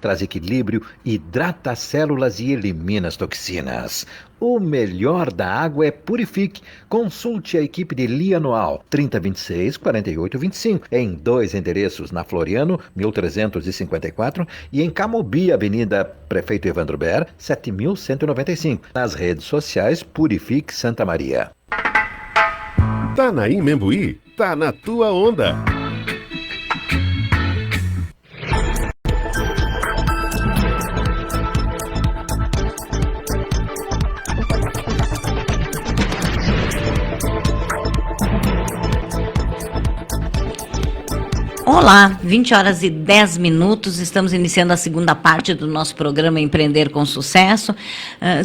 traz equilíbrio, hidrata as células e elimina as toxinas. O melhor da água é Purifique. Consulte a equipe de Lia Anual 3026-4825 em 2 endereços, na Floriano, 1354 e em Camobi, Avenida Prefeito Evandro Ber, 7195. Nas redes sociais, Purifique Santa Maria. Tá na Imembuí? Tá na tua onda. Olá, 20 horas e 10 minutos, estamos iniciando a segunda parte do nosso programa Empreender com Sucesso,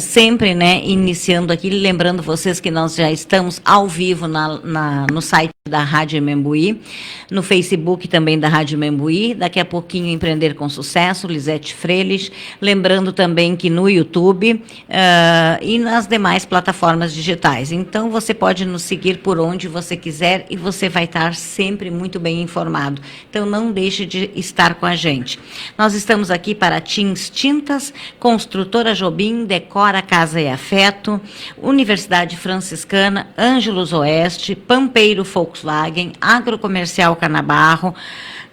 sempre, né, iniciando aqui, lembrando vocês que nós já estamos ao vivo no site da Rádio Imembuí, no Facebook também da Rádio Imembuí, daqui a pouquinho Empreender com Sucesso, Lisete Freires, lembrando também que no YouTube e nas demais plataformas digitais. Então, você pode nos seguir por onde você quiser e você vai estar sempre muito bem informado. Então, não deixe de estar com a gente. Nós estamos aqui para Tins Tintas, Construtora Jobim, Decora Casa e Afeto, Universidade Franciscana, Ângelos Oeste, Pampeiro Volkswagen, Agrocomercial Canabarro,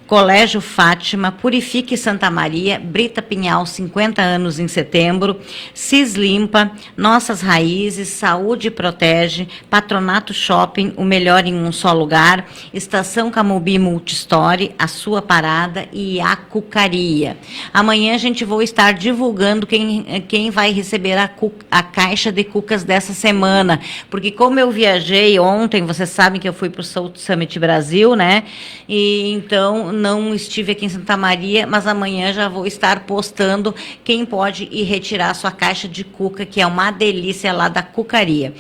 Colégio Fátima, Purifique Santa Maria, Brita Pinhal, 50 anos em setembro, Cis Limpa, Nossas Raízes, Saúde Protege, Patronato Shopping, o melhor em um só lugar, Estação Camobi Multistory, a sua parada e a Cucaria. Amanhã a gente vai estar divulgando quem vai receber a caixa de cucas dessa semana, porque como eu viajei ontem, vocês sabem que eu fui para o South Summit Brasil, né? E então não estive aqui em Santa Maria, mas amanhã já vou estar postando quem pode ir retirar a sua caixa de cuca, que é uma delícia lá da Cucaria.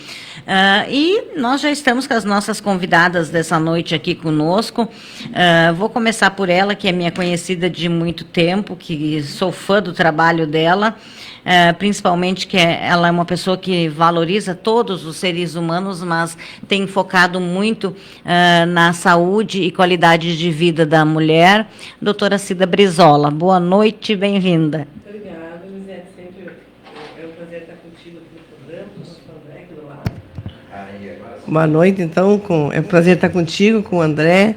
E nós já estamos com as nossas convidadas dessa noite aqui conosco. Vou começar por ela, que é minha conhecida de muito tempo, que sou fã do trabalho dela, principalmente que ela é uma pessoa que valoriza todos os seres humanos, mas tem focado muito na saúde e qualidade de vida da mulher. Doutora Cida Brizola, boa noite, bem-vinda. Muito obrigada, Lisete. Sempre é um prazer estar contigo aqui no programa, com o nosso André aqui do lado. Boa noite, então. É um prazer estar contigo, com o André,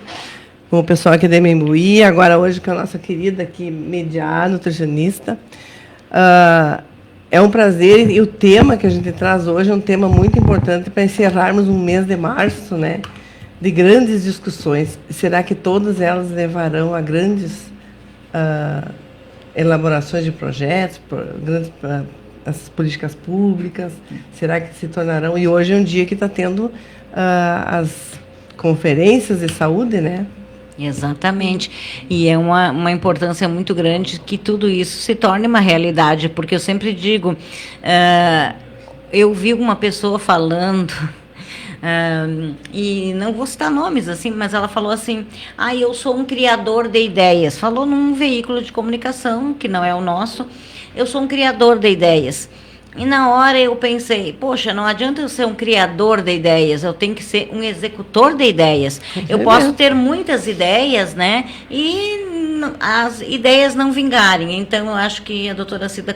com o pessoal aqui da Imembuí, agora hoje com a nossa querida aqui, Mediar, nutricionista. É um prazer, e o tema que a gente traz hoje é um tema muito importante para encerrarmos um mês de março, né, de grandes discussões. Será que todas elas levarão a grandes elaborações de projetos, as políticas públicas? Será que se tornarão? E hoje é um dia que está tendo as conferências de saúde, né? Exatamente, e é uma importância muito grande que tudo isso se torne uma realidade, porque eu sempre digo, eu vi uma pessoa falando, e não vou citar nomes assim, mas ela falou assim, eu sou um criador de ideias, falou num veículo de comunicação, que não é o nosso, eu sou um criador de ideias. E na hora eu pensei, poxa, não adianta eu ser um criador de ideias, eu tenho que ser um executor de ideias. Eu posso ter muitas ideias, né? E as ideias não vingarem. Então, eu acho que a doutora Cida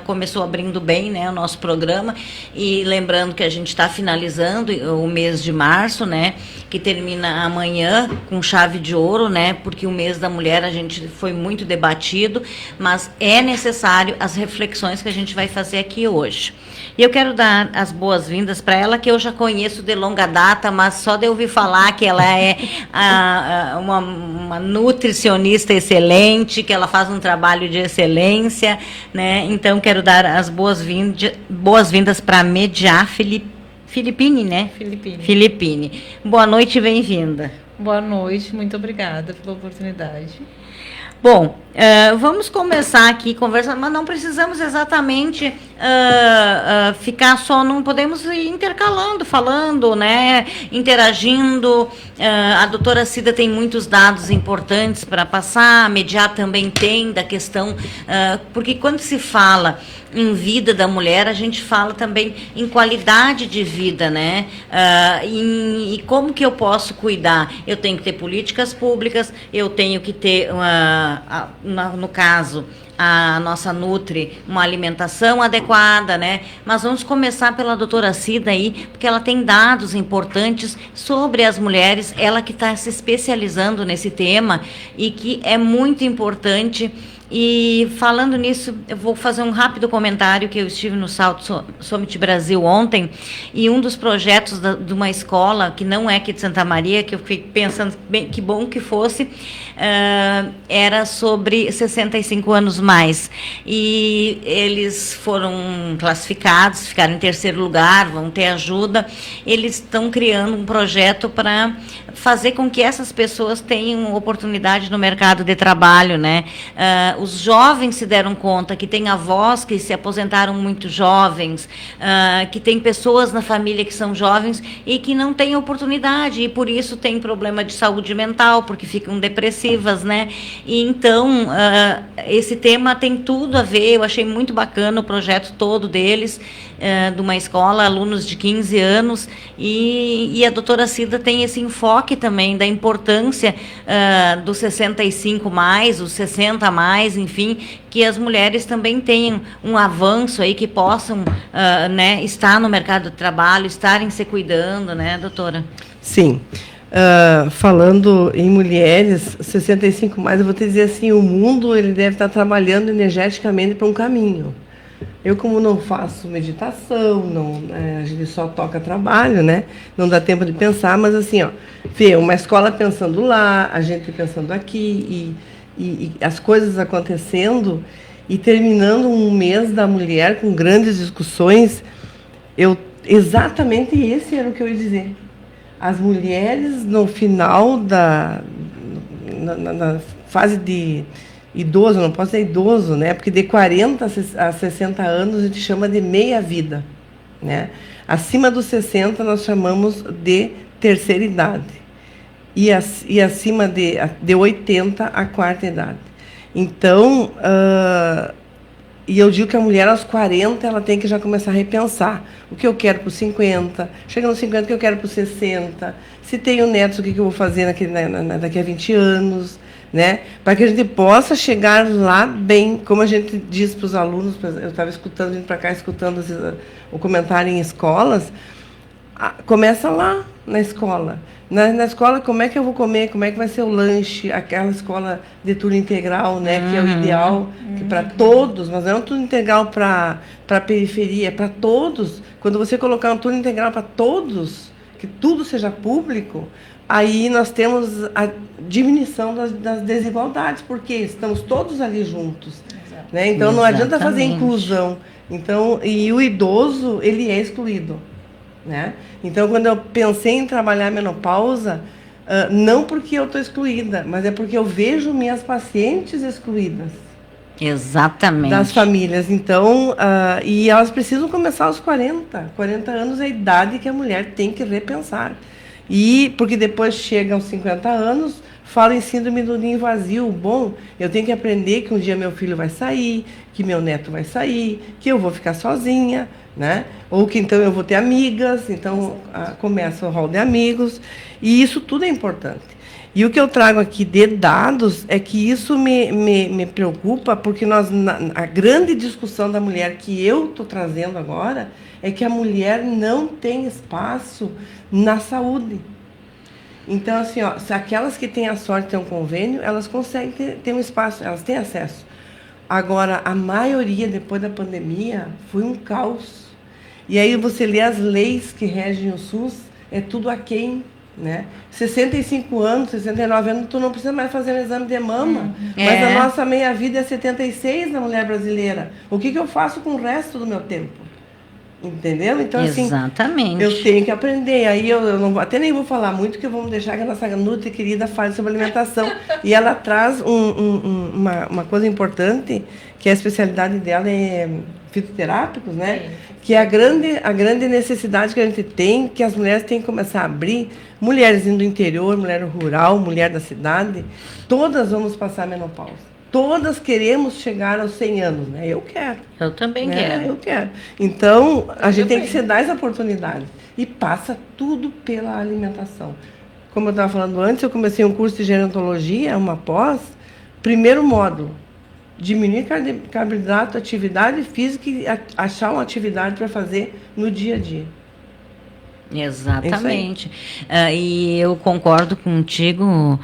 começou abrindo bem, né, o nosso programa. E lembrando que a gente está finalizando o mês de março, né? Que termina amanhã com chave de ouro, né? Porque o mês da mulher a gente foi muito debatido, mas é necessário as reflexões que a gente vai fazer aqui hoje. E eu quero dar as boas-vindas para ela, que eu já conheço de longa data, mas só de ouvir falar que ela é uma nutricionista excelente, que ela faz um trabalho de excelência, né? Então, quero dar as boas-vindas para a Mediar Filipini, né? Filipini. Boa noite e bem-vinda. Boa noite, muito obrigada pela oportunidade. Bom, vamos começar aqui conversando, mas não precisamos exatamente ficar só, não podemos ir intercalando, falando, né, interagindo. A doutora Cida tem muitos dados importantes para passar, a Mediar também tem, da questão, porque quando se fala em vida da mulher, a gente fala também em qualidade de vida, né? E como que eu posso cuidar? Eu tenho que ter políticas públicas, eu tenho que ter, no caso, a nossa Nutri uma alimentação adequada, né? Mas vamos começar pela doutora Cida aí, porque ela tem dados importantes sobre as mulheres, ela que está se especializando nesse tema e que é muito importante. E falando nisso, eu vou fazer um rápido comentário que eu estive no Salto Summit Brasil ontem, e um dos projetos de uma escola, que não é aqui de Santa Maria, que eu fiquei pensando, bem, que bom que fosse, era sobre 65 anos mais. E eles foram classificados, ficaram em terceiro lugar, vão ter ajuda. Eles estão criando um projeto para fazer com que essas pessoas tenham oportunidade no mercado de trabalho, né? Os jovens se deram conta que tem avós que se aposentaram muito jovens, que tem pessoas na família que são jovens e que não têm oportunidade, e por isso tem problema de saúde mental, porque ficam depressivas, né? E então, esse tema tem tudo a ver, eu achei muito bacana o projeto todo deles, de uma escola, alunos de 15 anos, e a doutora Cida tem esse enfoque também da importância dos 65 mais, os 60 mais, enfim, que as mulheres também tenham um avanço aí, que possam né, estar no mercado de trabalho, estarem se cuidando, né, doutora? Sim. Falando em mulheres, 65 mais, eu vou te dizer assim, o mundo ele deve estar trabalhando energeticamente para um caminho. Eu, como não faço meditação, a gente só toca trabalho, né? Não dá tempo de pensar, mas assim, ó, vê, uma escola pensando lá, a gente pensando aqui, e as coisas acontecendo, e terminando um mês da mulher com grandes discussões, exatamente esse era o que eu ia dizer. As mulheres, no final na fase de idoso, não posso dizer idoso, né? Porque de 40 a 60 anos a gente chama de meia-vida, né? Acima dos 60 nós chamamos de terceira idade. E acima de 80 a quarta idade. Então, e eu digo que a mulher aos 40 ela tem que já começar a repensar o que eu quero para os 50, chega nos 50 o que eu quero para os 60, se tenho netos, o que eu vou fazer daqui a 20 anos, né? Para que a gente possa chegar lá bem, como a gente diz para os alunos, eu estava escutando, vindo para cá, escutando o comentário em escolas, começa lá na escola. Na escola, como é que eu vou comer, como é que vai ser o lanche, aquela escola de turno integral, né, que é o ideal para todos, mas não é um turno integral para a periferia, é para todos. Quando você colocar um turno integral para todos, que tudo seja público, aí nós temos a diminuição das desigualdades, porque estamos todos ali juntos. Né? Então, não adianta fazer inclusão. Então, e o idoso, ele é excluído. Né? Então, quando eu pensei em trabalhar a menopausa, não porque eu estou excluída, mas é porque eu vejo minhas pacientes excluídas. Exatamente. Das famílias. Então, e elas precisam começar aos 40. 40 anos é a idade que a mulher tem que repensar. E porque depois chega aos 50 anos, fala em síndrome do ninho vazio. Bom, eu tenho que aprender que um dia meu filho vai sair, que meu neto vai sair, que eu vou ficar sozinha, né? Ou que então eu vou ter amigas, então começa o rol de amigos, e isso tudo é importante. E o que eu trago aqui de dados é que isso me preocupa, porque a grande discussão da mulher que eu estou trazendo agora é que a mulher não tem espaço na saúde. Então, assim, ó, se aquelas que têm a sorte de ter um convênio, elas conseguem ter um espaço, elas têm acesso. Agora, a maioria, depois da pandemia, foi um caos. E aí você lê as leis que regem o SUS, é tudo aquém, né? 65 anos, 69 anos, tu não precisa mais fazer um exame de mama. Mas a nossa meia-vida é 76 na mulher brasileira. O que eu faço com o resto do meu tempo? Entendeu? Então, exatamente. Assim, eu tenho que aprender. Aí eu não, até nem vou falar muito, que vamos deixar que a nossa Nutri querida fale sobre alimentação. E ela traz uma coisa importante, que a especialidade dela é fitoterápicos, né? Sim. Que é a grande necessidade que a gente tem, que as mulheres têm que começar a abrir. Mulheres do interior, mulher rural, mulher da cidade, todas vamos passar menopausa. Todas queremos chegar aos 100 anos, né? Eu quero. Eu também quero. Eu quero. Então, a gente tem que se dar essa oportunidade. E passa tudo pela alimentação. Como eu estava falando antes, eu comecei um curso de gerontologia, uma pós, primeiro módulo, diminuir carboidrato, atividade física e achar uma atividade para fazer no dia a dia. Exatamente. E eu concordo contigo,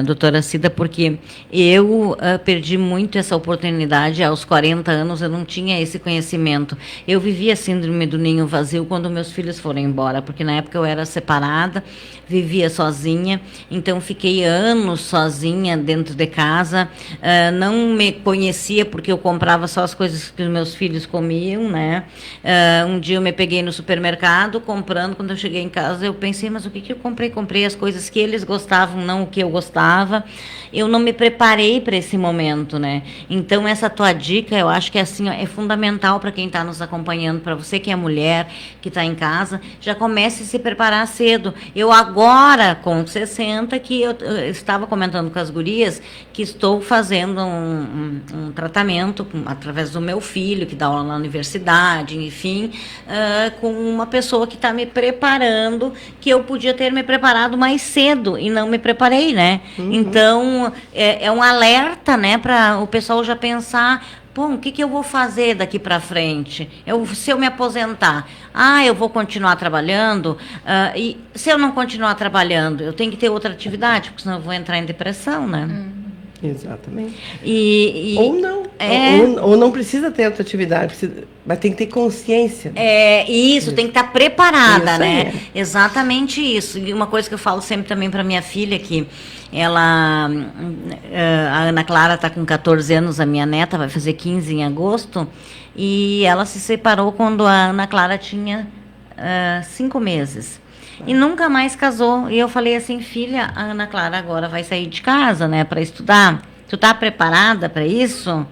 doutora Cida, porque eu perdi muito essa oportunidade. Aos 40 anos eu não tinha esse conhecimento. Eu vivia a síndrome do ninho vazio quando meus filhos foram embora, porque na época eu era separada, vivia sozinha, então fiquei anos sozinha dentro de casa, não me conhecia porque eu comprava só as coisas que os meus filhos comiam, né? Um dia eu me peguei no supermercado comprando, quando eu cheguei em casa eu pensei, mas o que eu comprei? Comprei as coisas que eles gostavam, não o que eu gostava. Eu não me preparei para esse momento, né? Então essa tua dica, eu acho que assim, ó, é fundamental para quem está nos acompanhando, para você que é mulher, que está em casa, já comece a se preparar cedo. Eu agora, com 60, que eu estava comentando com as gurias, que estou fazendo um tratamento através do meu filho, que dá aula na universidade, enfim, com uma pessoa que está me preparando, que eu podia ter me preparado mais cedo e não me preparei, né? Então, é um alerta, né, para o pessoal já pensar, pô, o que eu vou fazer daqui para frente? Se eu me aposentar, eu vou continuar trabalhando, e se eu não continuar trabalhando, eu tenho que ter outra atividade, porque senão eu vou entrar em depressão, né? Exatamente. Ou não. Ou não precisa ter outra atividade, mas tem que ter consciência. Isso, tem que estar preparada, Isso, né? Exatamente isso. E uma coisa que eu falo sempre também para minha filha, que ela, a Ana Clara está com 14 anos, a minha neta vai fazer 15 em agosto, e ela se separou quando a Ana Clara tinha 5 meses. E nunca mais casou. E eu falei assim, filha, a Ana Clara agora vai sair de casa, né, para estudar. Tu tá preparada para isso?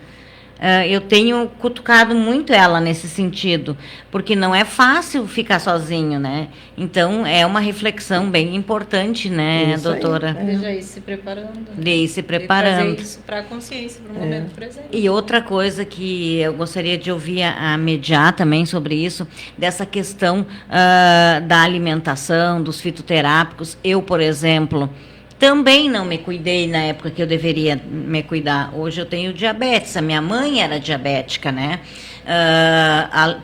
Eu tenho cutucado muito ela nesse sentido, porque não é fácil ficar sozinho, né? Então, é uma reflexão bem importante, né, isso doutora? De já ir se preparando. De ir se preparando. E trazer isso para a consciência, para o momento presente. E outra coisa que eu gostaria de ouvir a mediar também sobre isso, dessa questão da alimentação, dos fitoterápicos. Eu, por exemplo, também não me cuidei na época que eu deveria me cuidar. Hoje eu tenho diabetes, a minha mãe era diabética, né?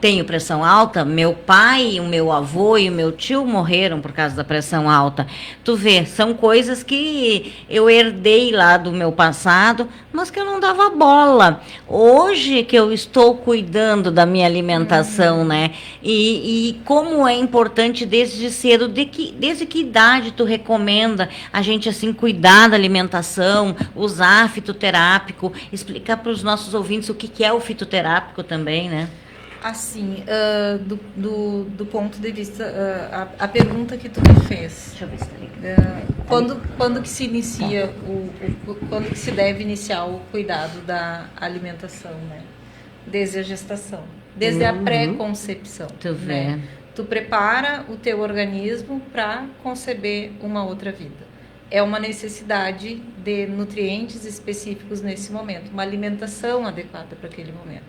Tenho pressão alta, meu pai, o meu avô e o meu tio morreram por causa da pressão alta. Tu vê, são coisas que eu herdei lá do meu passado, mas que eu não dava bola. Hoje que eu estou cuidando da minha alimentação, né? E como é importante desde cedo, desde que idade tu recomenda a gente assim cuidar da alimentação, usar fitoterápico, explicar para os nossos ouvintes o que é o fitoterápico também, né? Assim, do ponto de vista, a pergunta que tu me fez. Deixa eu ver se tá ligado. Quando que se inicia quando que se deve iniciar o cuidado da alimentação, né? Desde a gestação, desde a pré-concepção. Tu vê. Né? Tu prepara o teu organismo para conceber uma outra vida. É uma necessidade de nutrientes específicos nesse momento, uma alimentação adequada para aquele momento.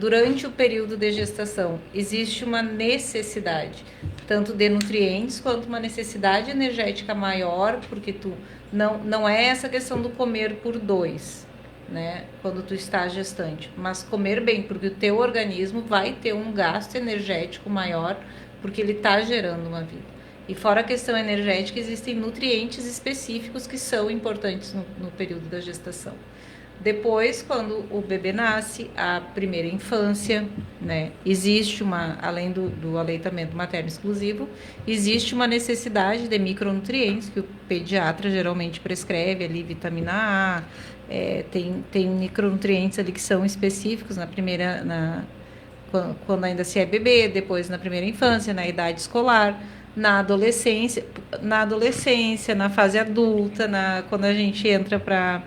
Durante o período de gestação, existe uma necessidade, tanto de nutrientes, quanto uma necessidade energética maior, porque tu não é essa questão do comer por 2, né, quando tu está gestante, mas comer bem, porque o teu organismo vai ter um gasto energético maior, porque ele está gerando uma vida. E fora a questão energética, existem nutrientes específicos que são importantes no período da gestação. Depois, quando o bebê nasce, a primeira infância, né, existe além do aleitamento materno exclusivo, existe uma necessidade de micronutrientes que o pediatra geralmente prescreve ali, vitamina A, tem micronutrientes ali que são específicos quando ainda se é bebê, depois na primeira infância, na idade escolar, na adolescência, na fase adulta, quando a gente entra para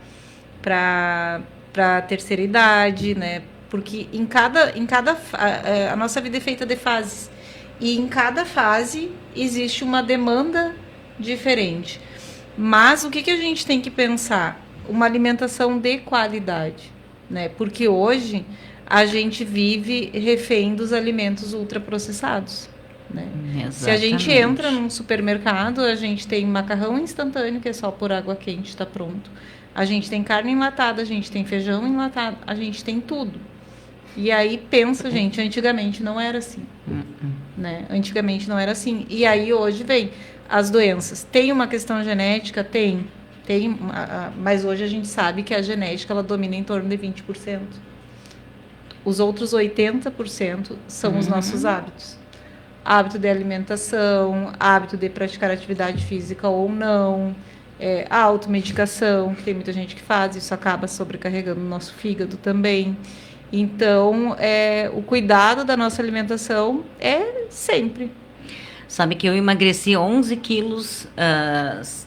a terceira idade, né? Porque a nossa vida é feita de fases, e em cada fase existe uma demanda diferente. Mas o que a gente tem que pensar? Uma alimentação de qualidade, né? Porque hoje a gente vive refém dos alimentos ultraprocessados, né? Se a gente entra num supermercado, a gente tem macarrão instantâneo, que é só por água quente, está pronto. A gente tem carne enlatada, a gente tem feijão enlatado, a gente tem tudo. E aí pensa, gente, antigamente não era assim. Né? Antigamente não era assim. E aí hoje vem as doenças. Tem uma questão genética? Tem, mas hoje a gente sabe que a genética ela domina em torno de 20%. Os outros 80% são os nossos hábitos. Hábito de alimentação, hábito de praticar atividade física ou não, a automedicação, que tem muita gente que faz, isso acaba sobrecarregando o nosso fígado também. Então, o cuidado da nossa alimentação é sempre. Sabe que eu emagreci 11 quilos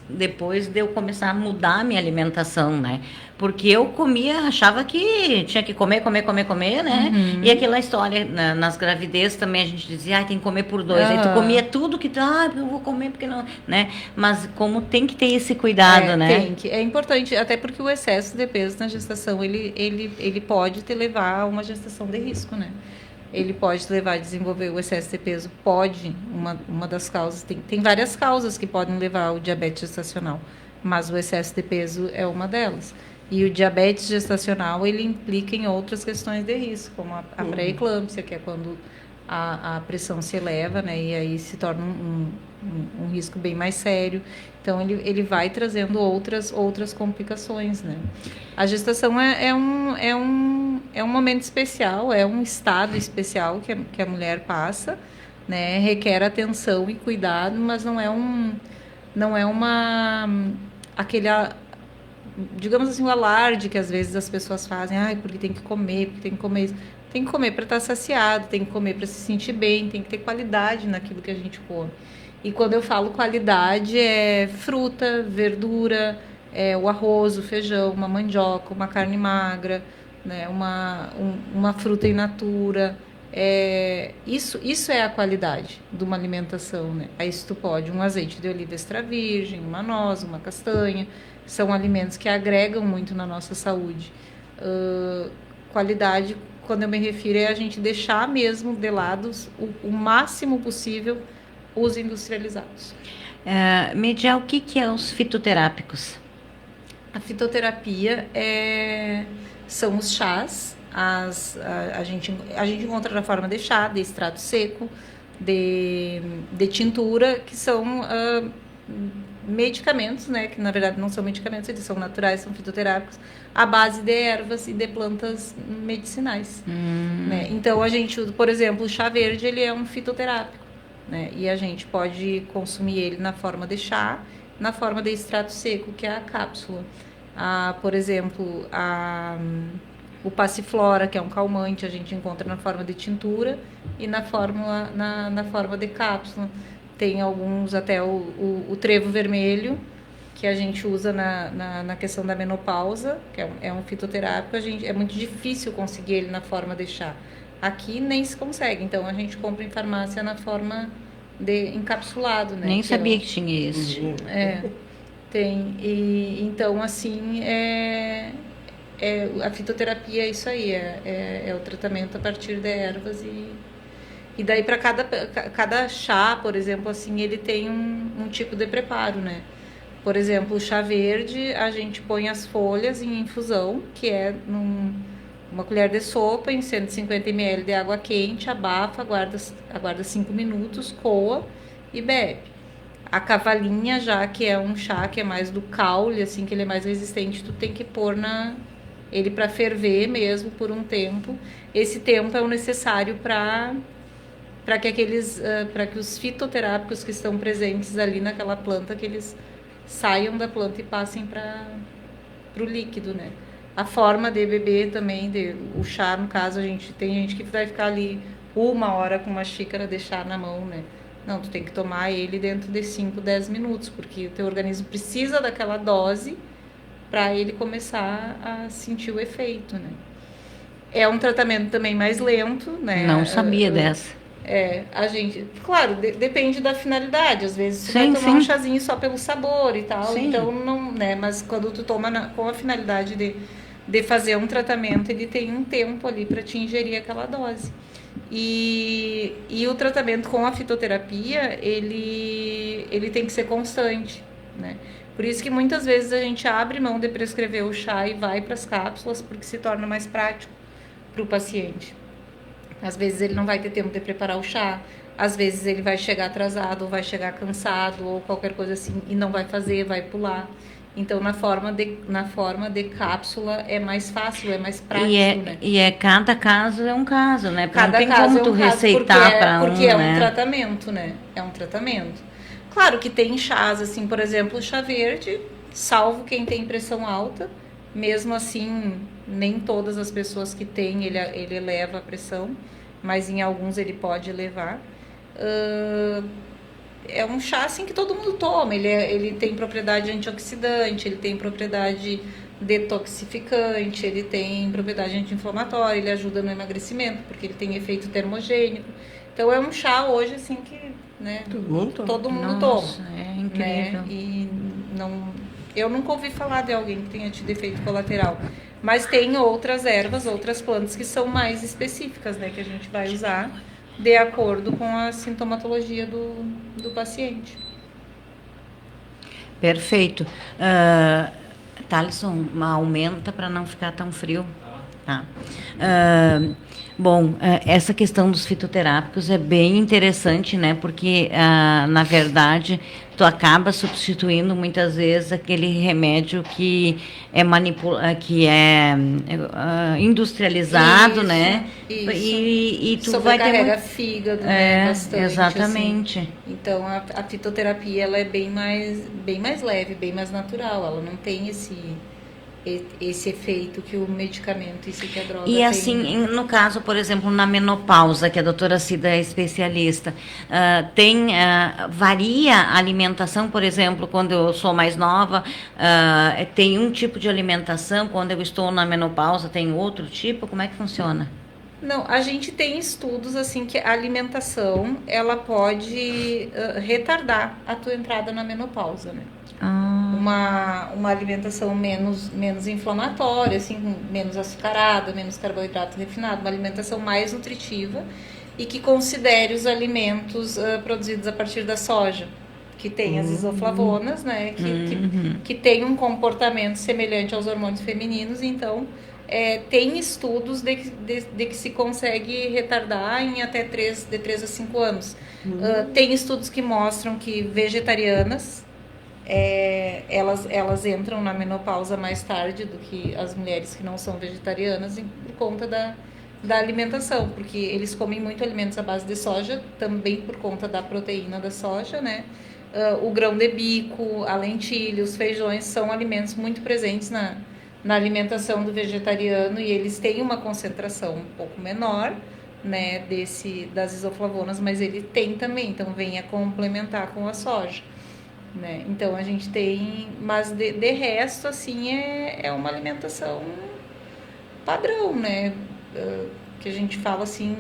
depois de eu começar a mudar a minha alimentação, né? Porque eu comia, achava que tinha que comer, né? E aquela história, nas gravidez também a gente dizia, tem que comer por 2. Aí tu comia tudo que eu vou comer porque não, né? Mas como tem que ter esse cuidado, né? É importante, até porque o excesso de peso na gestação, ele pode te levar a uma gestação de risco, né? Ele pode te levar a desenvolver o excesso de peso, pode, uma das causas, tem várias causas que podem levar ao diabetes gestacional, mas o excesso de peso é uma delas. E o diabetes gestacional, ele implica em outras questões de risco, como a pré-eclâmpsia, que é quando a pressão se eleva, né, e aí se torna um risco bem mais sério. Então, ele vai trazendo outras complicações, né. A gestação é um momento especial, é um estado especial que a mulher passa, né, requer atenção e cuidado, mas não é aquele, digamos assim, o alarde que às vezes as pessoas fazem, porque tem que comer isso. Tem que comer para estar saciado, tem que comer para se sentir bem, tem que ter qualidade naquilo que a gente come. E quando eu falo qualidade, é fruta, verdura, o arroz, o feijão, uma mandioca, uma carne magra, né, uma fruta in natura. Isso é a qualidade de uma alimentação, né? Aí se tu pode um azeite de oliva extra virgem, uma noz, uma castanha, são alimentos que agregam muito na nossa saúde. Qualidade, quando eu me refiro, é a gente deixar mesmo de lado o máximo possível os industrializados. Medial, o que é os fitoterápicos? A fitoterapia são os chás. A gente encontra na forma de chá, de extrato seco, de tintura, que são medicamentos, né, que na verdade não são medicamentos, eles são naturais, são fitoterápicos, à base de ervas e de plantas medicinais. Né? Então, por exemplo, o chá verde, ele é um fitoterápico, né? E a gente pode consumir ele na forma de chá, na forma de extrato seco, que é a cápsula. Por exemplo, o passiflora, que é um calmante, a gente encontra na forma de tintura e na forma de cápsula. Tem alguns, até o trevo vermelho, que a gente usa na questão da menopausa, que é um fitoterápico. É muito difícil conseguir ele na forma de chá. Aqui nem se consegue, então a gente compra em farmácia na forma de encapsulado, né? Nem sabia que tinha isso. Tem. E, então, assim, a fitoterapia é isso aí, é o tratamento a partir de ervas e daí para cada chá, por exemplo, assim, ele tem um tipo de preparo, né? Por exemplo, o chá verde, a gente põe as folhas em infusão, que é uma colher de sopa em 150 ml de água quente, abafa, aguarda 5 minutos, coa e bebe. A cavalinha, já que é um chá que é mais do caule, assim, que ele é mais resistente, tu tem que pôr ele para ferver mesmo por um tempo. Esse tempo é o necessário para que os fitoterápicos que estão presentes ali naquela planta, que eles saiam da planta e passem para o líquido, né? A forma de beber também, o chá, no caso, tem gente que vai ficar ali 1 hora com uma xícara de chá na mão, né? Não, tu tem que tomar ele dentro de 5, 10 minutos, porque o teu organismo precisa daquela dose para ele começar a sentir o efeito, né? É um tratamento também mais lento, né? Não sabia dessa. A gente, claro, depende da finalidade. Às vezes você vai tomar um chazinho só pelo sabor e tal, então não, né? Mas quando tu toma com a finalidade de fazer um tratamento, ele tem um tempo ali para te ingerir aquela dose. E o tratamento com a fitoterapia, ele tem que ser constante, né? Por isso que muitas vezes a gente abre mão de prescrever o chá e vai para as cápsulas, porque se torna mais prático para o paciente. Às vezes ele não vai ter tempo de preparar o chá, às vezes ele vai chegar atrasado, ou vai chegar cansado, ou qualquer coisa assim, e não vai fazer, vai pular. Então, na forma de cápsula é mais fácil, é mais prático, né? E cada caso é um caso, né? Porque Cada não tem caso como é tu um caso, receitar para um, porque é um né? tratamento, né? É um tratamento. Claro que tem chás, assim, por exemplo, o chá verde, salvo quem tem pressão alta, mesmo assim, nem todas as pessoas que têm, ele eleva a pressão, mas em alguns ele pode elevar. É um chá assim que todo mundo toma, ele tem propriedade antioxidante, ele tem propriedade detoxificante, ele tem propriedade anti-inflamatória, ele ajuda no emagrecimento, porque ele tem efeito termogênico. Então é um chá hoje assim que, né, todo mundo Nossa, toma. é incrível. Né? E eu nunca ouvi falar de alguém que tenha tido efeito colateral. Mas tem outras ervas, outras plantas que são mais específicas, né, que a gente vai usar de acordo com a sintomatologia do paciente. Perfeito. Thalisson, aumenta para não ficar tão frio. Tá. Bom, essa questão dos fitoterápicos é bem interessante, né? Porque, na verdade, tu acaba substituindo muitas vezes aquele remédio que é industrializado, Isso, né? Isso. E tu sobrecarrega fígado, né? Bastante. Exatamente. Assim. Então, a fitoterapia ela é bem mais leve, bem mais natural. Ela não tem esse efeito que o medicamento, isso que a droga tem. E assim, no caso, por exemplo, na menopausa, que a doutora Cida é especialista, varia a alimentação, por exemplo, quando eu sou mais nova, tem um tipo de alimentação, quando eu estou na menopausa tem outro tipo, como é que funciona? Não, a gente tem estudos assim que a alimentação, ela pode retardar a tua entrada na menopausa, né? Uma alimentação menos inflamatória, assim, menos açucarada, menos carboidrato refinado, uma alimentação mais nutritiva e que considere os alimentos produzidos a partir da soja, que tem as isoflavonas, né, que tem um comportamento semelhante aos hormônios femininos, então tem estudos de que se consegue retardar em até de 3 a 5 anos. Tem estudos que mostram que vegetarianas elas entram na menopausa mais tarde do que as mulheres que não são vegetarianas por conta da alimentação, porque eles comem muito alimentos à base de soja, também por conta da proteína da soja, né? O grão de bico, a lentilha, os feijões são alimentos muito presentes na alimentação do vegetariano e eles têm uma concentração um pouco menor, né, das isoflavonas, mas ele tem também, então vem a complementar com a soja. Né? Então a gente tem, mas de resto assim é uma alimentação padrão, né? Que a gente fala assim,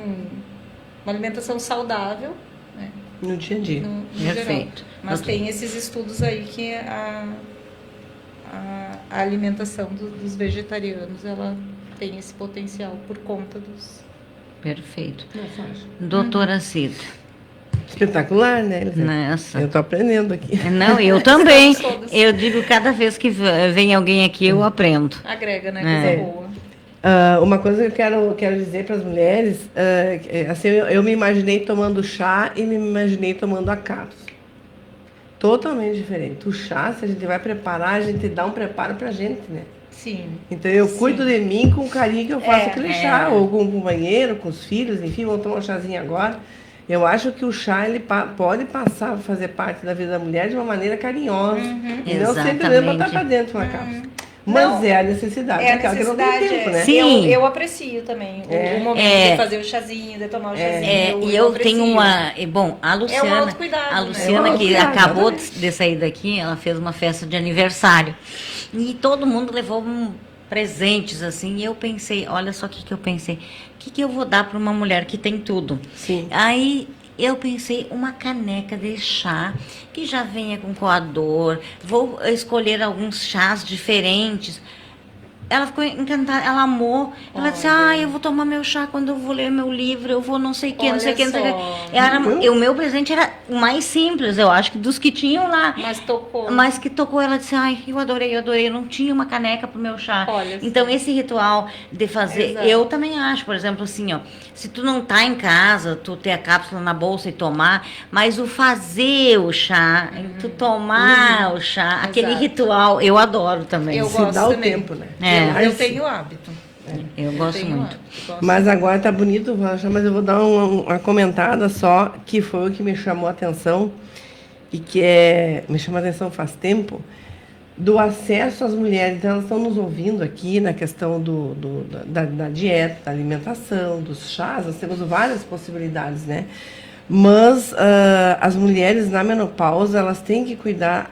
uma alimentação saudável, né? No dia a dia. No Perfeito. geral. Mas tem esses estudos aí que a alimentação dos vegetarianos ela tem esse potencial por conta dos. Perfeito. Doutora Cida. Espetacular, né, Elisete? Nessa. Eu estou aprendendo aqui. Não, eu também. Eu digo, cada vez que vem alguém aqui, eu aprendo. Agrega, né? Coisa boa. Uma coisa que eu quero dizer para as mulheres, assim, eu me imaginei tomando chá e me imaginei tomando a cápsula. Totalmente diferente. O chá, se a gente vai preparar, a gente dá um preparo para a gente, né? Sim. Então eu cuido de mim com o carinho que eu faço aquele chá, ou com o companheiro, com os filhos, enfim, vamos tomar um chazinho agora. Eu acho que o chá ele pode passar a fazer parte da vida da mulher de uma maneira carinhosa. E não sempre deve botar para dentro uma cápsula. Mas não, é a necessidade. É a necessidade, tempo, né? Sim. Eu aprecio também o momento de fazer o chazinho, de tomar o chazinho. E eu tenho uma... Bom, a Luciana, um autocuidado, a Luciana né? que acabou de sair daqui, ela fez uma festa de aniversário. E todo mundo levou presentes, assim, e eu pensei, olha só o que eu pensei. O que eu vou dar para uma mulher que tem tudo? Sim. Aí eu pensei uma caneca de chá que já venha com coador. Vou escolher alguns chás diferentes. ela ficou encantada, ela amou. Ela disse, eu vou tomar meu chá quando eu vou ler meu livro, eu vou não sei o que, não sei o que, não sei o que. O meu presente era o mais simples, eu acho, que dos que tinham lá. Mas tocou. Mas que tocou, ela disse, eu adorei, eu não tinha uma caneca pro meu chá. Então, esse ritual de fazer, exato, eu também acho, por exemplo, assim, se tu não tá em casa, tu ter a cápsula na bolsa e tomar, mas o fazer o chá, tu tomar o chá, aquele ritual, eu adoro também. Eu gosto dá também. O tempo, né? Eu tenho hábito. Eu gosto muito. Mas agora tá bonito, mas eu vou dar uma comentada só, que foi o que me chamou a atenção, e que me chamou a atenção faz tempo, do acesso às mulheres. Então, elas estão nos ouvindo aqui na questão da dieta, da alimentação, dos chás, nós temos várias possibilidades, né? Mas as mulheres na menopausa, elas têm que cuidar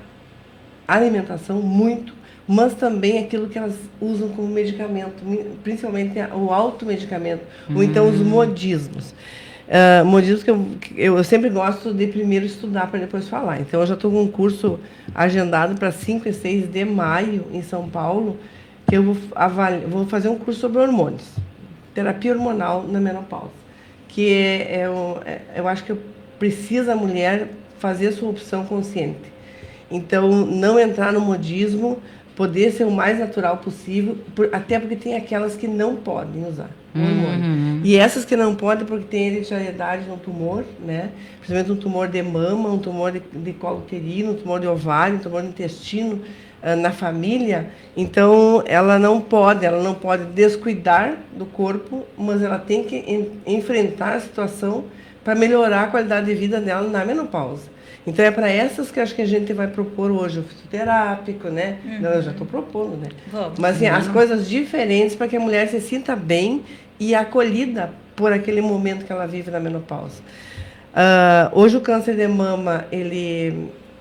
da alimentação muito, mas também aquilo que elas usam como medicamento, principalmente o automedicamento, ou então os modismos. Modismos que eu sempre gosto de primeiro estudar para depois falar. Então, eu já estou com um curso agendado para 5 e 6 de maio, em São Paulo, que eu vou fazer um curso sobre hormônios, terapia hormonal na menopausa, que eu acho que precisa a mulher fazer a sua opção consciente. Então, não entrar no modismo, poder ser o mais natural possível, até porque tem aquelas que não podem usar o hormônio. E essas que não podem, porque tem hereditariedade no tumor, né? Principalmente um tumor de mama, um tumor de colo uterino, um tumor de ovário, um tumor de intestino na família. Então, ela não pode descuidar do corpo, mas ela tem que enfrentar a situação para melhorar a qualidade de vida dela na menopausa. Então, é para essas que acho que a gente vai propor hoje o fitoterápico, né? Não, eu já estou propondo, né? Mas assim, as coisas diferentes para que a mulher se sinta bem e acolhida por aquele momento que ela vive na menopausa. Hoje o câncer de mama,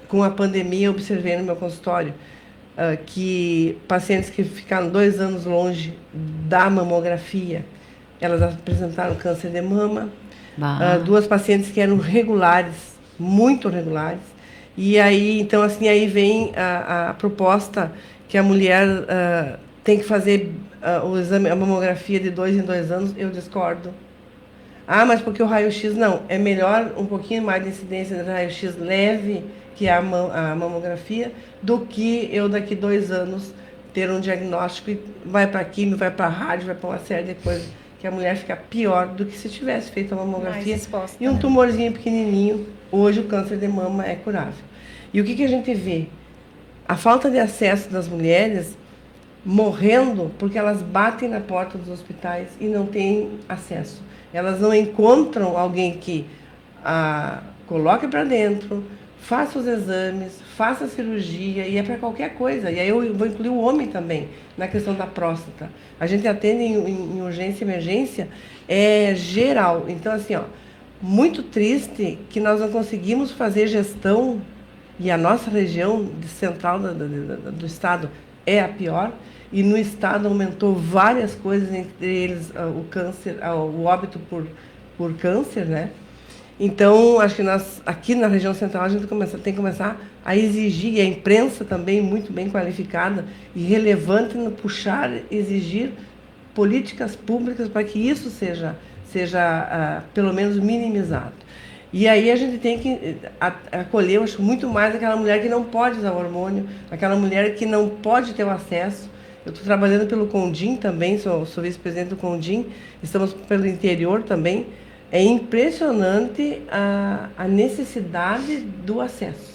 com a pandemia, eu observei no meu consultório que pacientes que ficaram 2 anos longe da mamografia, elas apresentaram câncer de mama. 2 pacientes que eram regulares, muito regulares, e aí, então, assim, aí vem a proposta que a mulher tem que fazer o exame, a mamografia de 2 em 2 anos. Eu discordo. Mas porque o raio-x não, é melhor um pouquinho mais de incidência de raio-x leve, que é a mamografia, do que eu daqui 2 anos ter um diagnóstico e vai para químio, vai para rádio, vai para uma série de coisas, que a mulher fica pior do que se tivesse feito a mamografia exposta, e um tumorzinho pequenininho. Hoje o câncer de mama é curável. E o que a gente vê? A falta de acesso das mulheres morrendo porque elas batem na porta dos hospitais e não têm acesso. Elas não encontram alguém que coloque para dentro, faça os exames, faça a cirurgia, e é para qualquer coisa. E aí eu vou incluir o homem também, na questão da próstata. A gente atende em urgência e emergência, geral. Então, assim, muito triste que nós não conseguimos fazer gestão, e a nossa região central do estado é a pior, e no estado aumentou várias coisas, entre eles o câncer, o óbito por câncer, né? Então, acho que nós, aqui na região central, a gente tem que começar a exigir, e a imprensa também muito bem qualificada e relevante no exigir políticas públicas para que isso seja pelo menos minimizado. E aí a gente tem que acolher, eu acho, muito mais aquela mulher que não pode usar hormônio, aquela mulher que não pode ter o acesso. Eu estou trabalhando pelo Condim também, sou vice-presidente do Condim, estamos pelo interior também. É impressionante a necessidade do acesso.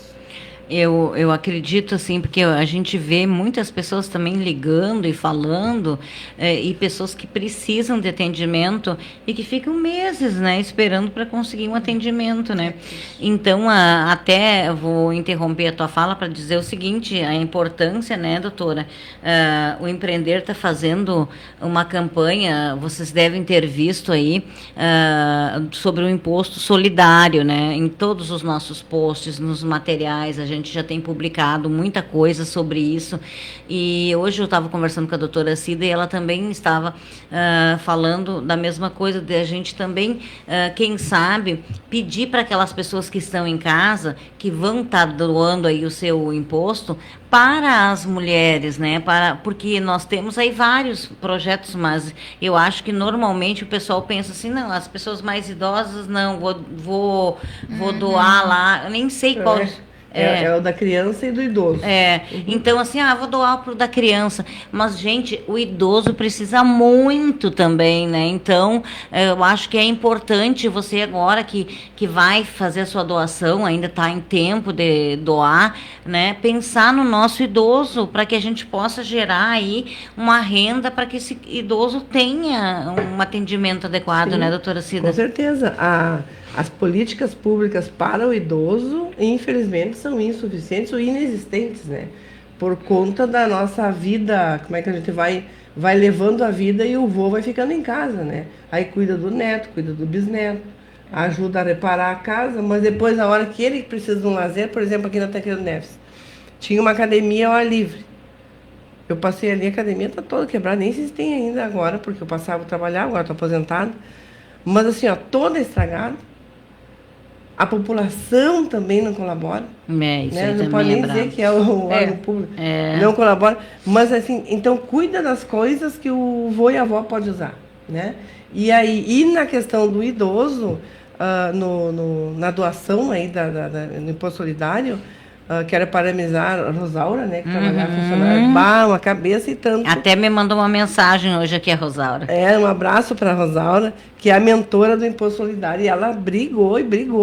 Eu acredito, assim, porque a gente vê muitas pessoas também ligando e falando, e pessoas que precisam de atendimento e que ficam meses, né, esperando para conseguir um atendimento, né? Então, até vou interromper a tua fala para dizer o seguinte, a importância, né, doutora? O Empreender está fazendo uma campanha, vocês devem ter visto aí, sobre o imposto solidário, né? Em todos os nossos posts, nos materiais, a gente gente já tem publicado muita coisa sobre isso, e hoje eu estava conversando com a doutora Cida e ela também estava falando da mesma coisa, de a gente também, quem sabe, pedir para aquelas pessoas que estão em casa, que vão estar doando aí o seu imposto, para as mulheres, né? Porque nós temos aí vários projetos, mas eu acho que normalmente o pessoal pensa assim, não, as pessoas mais idosas, não, vou doar lá, eu nem sei qual... É o da criança e do idoso. Então assim, vou doar pro da criança. Mas, gente, o idoso precisa muito também, né? Então, eu acho que é importante você agora que vai fazer a sua doação, ainda está em tempo de doar, né? Pensar no nosso idoso, para que a gente possa gerar aí uma renda para que esse idoso tenha um atendimento adequado, né, doutora Cida? Com certeza. As políticas públicas para o idoso, infelizmente, são insuficientes ou inexistentes, né? Por conta da nossa vida, como é que a gente vai levando a vida e o vô vai ficando em casa, né? Aí cuida do neto, cuida do bisneto, ajuda a reparar a casa, mas depois, na hora que ele precisa de um lazer, por exemplo, aqui na Tancredo Neves, tinha uma academia ao ar livre. Eu passei ali, a academia está toda quebrada, nem sei se tem ainda agora, porque eu passava a trabalhar, agora estou aposentado. Mas assim, toda estragada. A população também não colabora. Isso aí não pode nem dizer que é o órgão público. Não colabora. Mas assim, então cuida das coisas que o vô e a avó podem usar, né? E na questão do idoso, na doação aí no imposto solidário, quero parabenizar a Rosaura, né, que trabalhava funcionária, uma cabeça e tanto. Até me mandou uma mensagem hoje aqui, a Rosaura. Um abraço para a Rosaura, que é a mentora do Imposto Solidário, e ela brigou,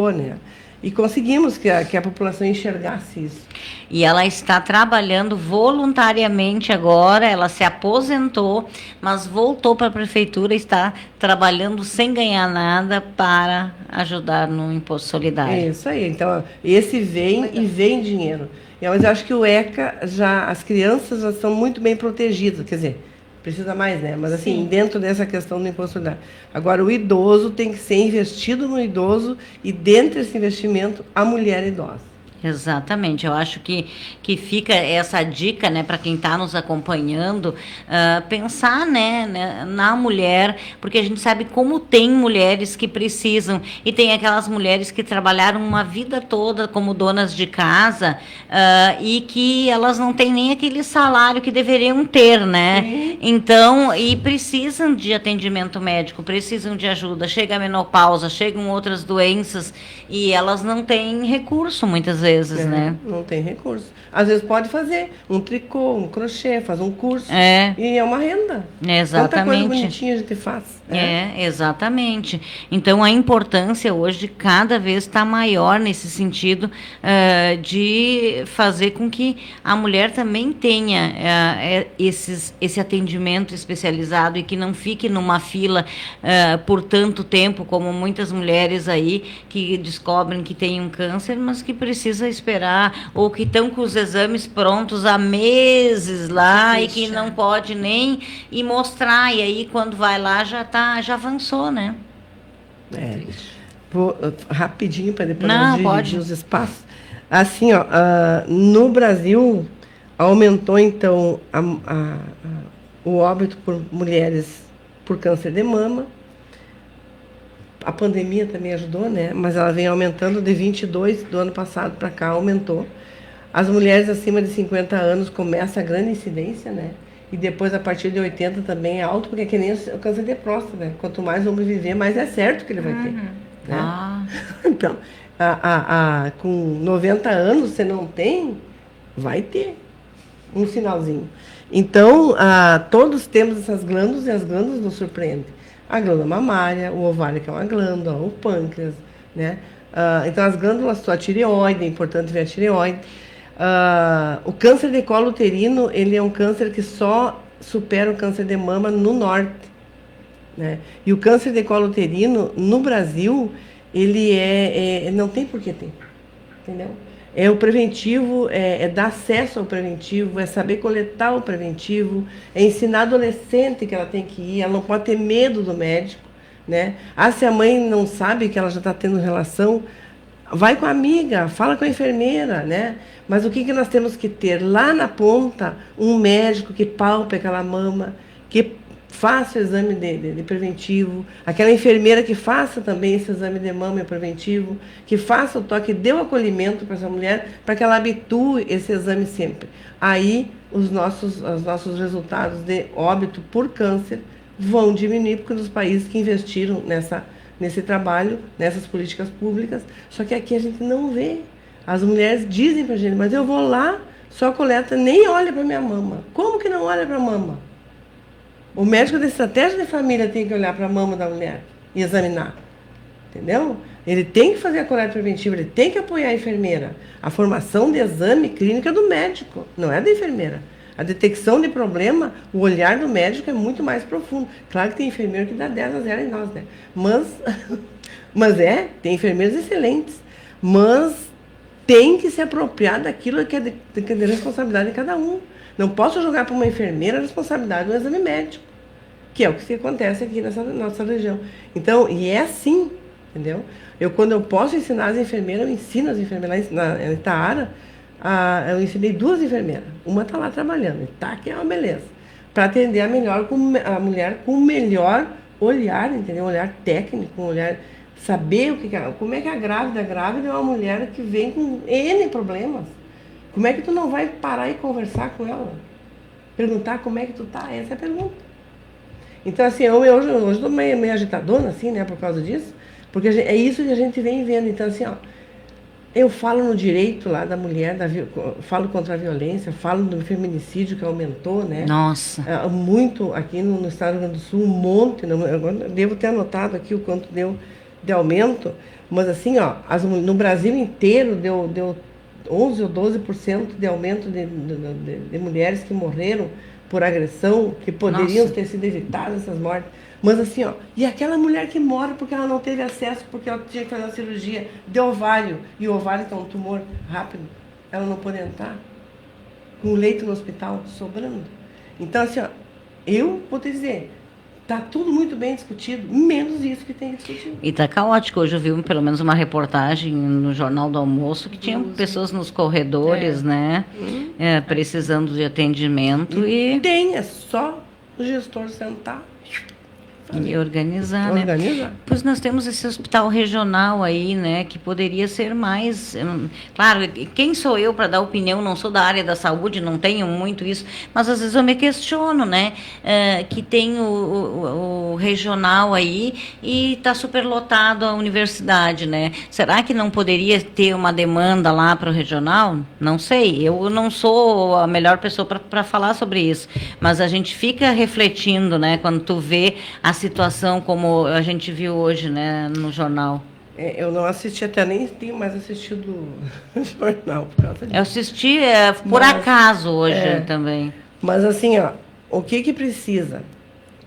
né? E conseguimos que a população enxergasse isso. E ela está trabalhando voluntariamente agora, ela se aposentou, mas voltou para a prefeitura e está trabalhando sem ganhar nada para ajudar no Imposto Solidário. É isso aí. Então, esse vem dinheiro. Mas eu acho que o ECA, as crianças já estão muito bem protegidas, quer dizer, precisa mais, né? Mas assim, dentro dessa questão do imposto solidário. Agora, o idoso tem que ser investido no idoso e dentro desse investimento, a mulher idosa. Exatamente, eu acho que fica essa dica, né, para quem está nos acompanhando, pensar, né, na mulher, porque a gente sabe como tem mulheres que precisam, e tem aquelas mulheres que trabalharam uma vida toda como donas de casa, e que elas não têm nem aquele salário que deveriam ter, né? Então, e precisam de atendimento médico, precisam de ajuda, chega a menopausa, chegam outras doenças, e elas não têm recurso muitas vezes. Né? Não tem recurso. Às vezes pode fazer um tricô, um crochê, faz um curso. E é uma renda. Exatamente. Quanta coisa bonitinha a gente faz. Exatamente. Então, a importância hoje cada vez está maior nesse sentido de fazer com que a mulher também tenha esse atendimento especializado e que não fique numa fila por tanto tempo, como muitas mulheres aí que descobrem que têm um câncer, mas que precisam esperar, ou que estão com os exames prontos há meses lá e que não pode nem ir mostrar, e aí quando vai lá já avançou, né? Vou rapidinho para depois dividir os espaços. Assim, no Brasil aumentou então o óbito por mulheres por câncer de mama. A pandemia também ajudou, né? Mas ela vem aumentando de 22 do ano passado para cá, aumentou. As mulheres acima de 50 anos começa a grande incidência, né? E depois, a partir de 80 também é alto, porque é que nem o câncer de próstata, né? Quanto mais o homem viver, mais é certo que ele vai ter. Né? Então, com 90 anos, você não tem, vai ter um sinalzinho. Então, todos temos essas glândulas, e as glândulas nos surpreendem. A glândula mamária, o ovário, que é uma glândula, o pâncreas, né? Então, as glândulas, a tireoide, é importante ver a tireoide. O câncer de colo uterino, ele é um câncer que só supera o câncer de mama no norte, né? E o câncer de colo uterino, no Brasil, ele não tem por que ter, entendeu? É o preventivo, é dar acesso ao preventivo, é saber coletar o preventivo, é ensinar a adolescente que ela tem que ir, ela não pode ter medo do médico, né? Se a mãe não sabe que ela já está tendo relação, vai com a amiga, fala com a enfermeira, né? Mas o que nós temos que ter? Lá na ponta, um médico que palpe aquela mama, que faça o exame de preventivo, aquela enfermeira que faça também esse exame de mama preventivo, que faça o toque, dê o acolhimento para essa mulher, para que ela habitue esse exame sempre. Aí os nossos resultados de óbito por câncer vão diminuir, porque nos países que investiram nesse trabalho, nessas políticas públicas, só que aqui a gente não vê. As mulheres dizem pra gente, mas eu vou lá, só coleta, nem olha pra minha mama. Como que não olha pra mama? O médico da estratégia de família tem que olhar pra mama da mulher e examinar. Entendeu? Ele tem que fazer a coleta preventiva, ele tem que apoiar a enfermeira. A formação de exame clínico é do médico, não é da enfermeira. A detecção de problema, o olhar do médico é muito mais profundo. Claro que tem enfermeiro que dá 10 a 0 em nós, né? Mas tem enfermeiros excelentes. Mas tem que se apropriar daquilo que é de responsabilidade de cada um. Não posso jogar para uma enfermeira a responsabilidade do exame médico, que é o que acontece aqui nessa nossa região. Então, e é assim, entendeu? Quando eu posso ensinar as enfermeiras, eu ensino as enfermeiras na Itaara. Eu ensinei 2 enfermeiras. Uma está lá trabalhando, que é uma beleza. Para atender a mulher com o melhor olhar, entendeu? Um olhar técnico, um olhar... Saber como é que a grávida é uma mulher que vem com N problemas. Como é que tu não vai parar e conversar com ela? Perguntar como é que tu tá? Essa é a pergunta. Então, assim, hoje estou meio agitadona, assim, né, por causa disso, porque é isso que a gente vem vendo. Então, assim, ó, eu falo no direito lá da mulher, falo contra a violência, falo do feminicídio que aumentou, né? Nossa. Muito aqui no estado do Rio Grande do Sul, um monte. Eu devo ter anotado aqui o quanto deu de aumento, mas assim, ó, no Brasil inteiro deu 11 ou 12% de aumento de mulheres que morreram por agressão, que poderiam ter sido evitadas essas mortes. Mas assim, ó, e aquela mulher que morre porque ela não teve acesso, porque ela tinha que fazer uma cirurgia de ovário, e o ovário que é um tumor rápido, ela não pode entrar, com o leito no hospital sobrando. Então, assim, ó, eu vou te dizer, está tudo muito bem discutido, menos isso que tem que discutir. E está caótico. Hoje eu vi pelo menos uma reportagem no Jornal do Almoço que tinham pessoas nos corredores, né? Precisando de atendimento e Tem, é só o gestor sentar e organizar, né? Pois nós temos esse hospital regional aí, né, que poderia ser mais... Claro, quem sou eu para dar opinião? Não sou da área da saúde, não tenho muito isso, mas às vezes eu me questiono, né, que tem o regional aí e está superlotado a universidade, né? Será que não poderia ter uma demanda lá para o regional? Não sei, eu não sou a melhor pessoa para falar sobre isso, mas a gente fica refletindo, né, quando tu vê a situação como a gente viu hoje, né, no jornal. Eu não assisti, até nem tenho mais assistido o jornal por causa disso. Eu assisti por acaso hoje também. Mas assim, ó, o que precisa?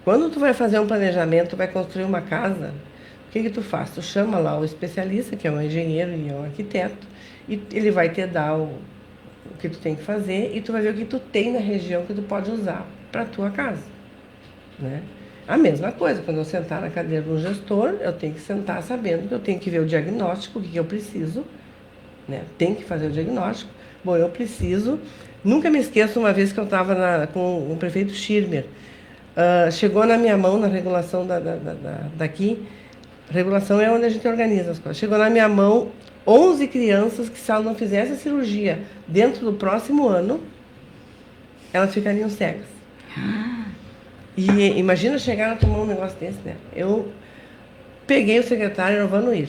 Quando tu vai fazer um planejamento, tu vai construir uma casa, o que tu faz? Tu chama lá o especialista, que é um engenheiro e é um arquiteto, e ele vai te dar o que tu tem que fazer, e tu vai ver o que tu tem na região que tu pode usar para a tua casa, né? A mesma coisa, quando eu sentar na cadeira do gestor, eu tenho que sentar sabendo que eu tenho que ver o diagnóstico, o que eu preciso, né? Tem que fazer o diagnóstico. Bom, eu preciso... Nunca me esqueço uma vez que eu estava com o prefeito Schirmer. Chegou na minha mão, na regulação daqui, regulação é onde a gente organiza as coisas. Chegou na minha mão 11 crianças que, se ela não fizesse a cirurgia dentro do próximo ano, elas ficariam cegas. E imagina chegar a tomar um negócio desse, né? Eu peguei o secretário Vanuir,